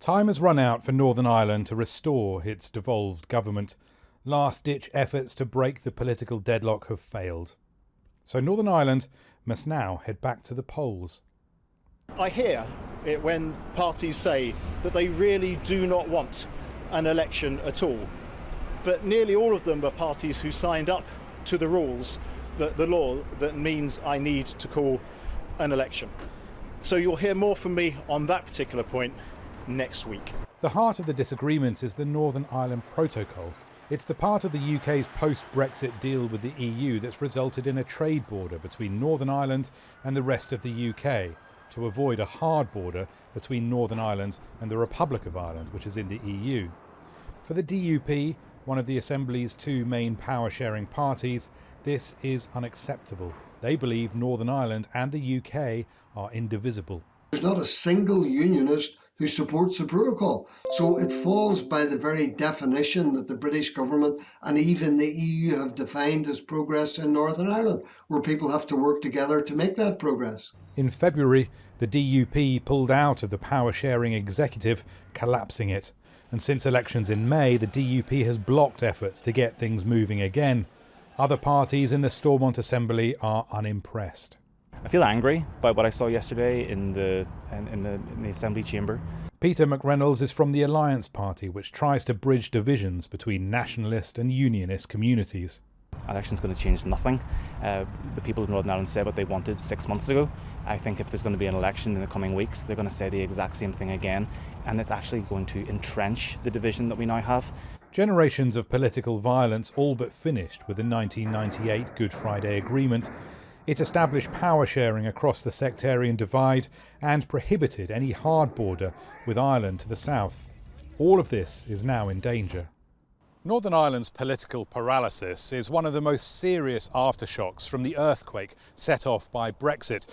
Time has run out for Northern Ireland to restore its devolved government. Last-ditch efforts to break the political deadlock have failed. So Northern Ireland must now head back to the polls. I hear it when parties say that they really do not want an election at all. But nearly all of them are parties who signed up to the rules, the law that means I need to call an election. So you'll hear more from me on that particular point next week. The heart of the disagreement is the Northern Ireland Protocol. It's the part of the UK's post-Brexit deal with the EU that's resulted in a trade border between Northern Ireland and the rest of the UK, to avoid a hard border between Northern Ireland and the Republic of Ireland, which is in the EU. For the DUP, one of the Assembly's two main power-sharing parties, this is unacceptable. They believe Northern Ireland and the UK are indivisible. There's not a single unionist who supports the protocol. So it falls by the very definition that the British government and even the EU have defined as progress in Northern Ireland, where people have to work together to make that progress. In February, the DUP pulled out of the power-sharing executive, collapsing it. And since elections in May, the DUP has blocked efforts to get things moving again. Other parties in the Stormont Assembly are unimpressed. I feel angry by what I saw yesterday in the Assembly chamber. Peter McReynolds is from the Alliance Party, which tries to bridge divisions between nationalist and unionist communities. Election's going to change nothing. The people of Northern Ireland said what they wanted 6 months ago. I think if there's going to be an election in the coming weeks, they're going to say the exact same thing again, and it's actually going to entrench the division that we now have. Generations of political violence all but finished with the 1998 Good Friday Agreement. It established power sharing across the sectarian divide and prohibited any hard border with Ireland to the south. All of this is now in danger. Northern Ireland's political paralysis is one of the most serious aftershocks from the earthquake set off by Brexit.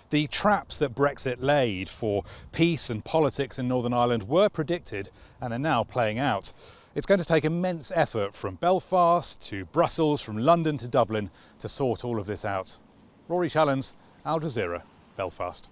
The traps that Brexit laid for peace and politics in Northern Ireland were predicted and are now playing out. It's going to take immense effort from Belfast to Brussels, from London to Dublin to sort all of this out. Rory, Challands, Al Jazeera, Belfast.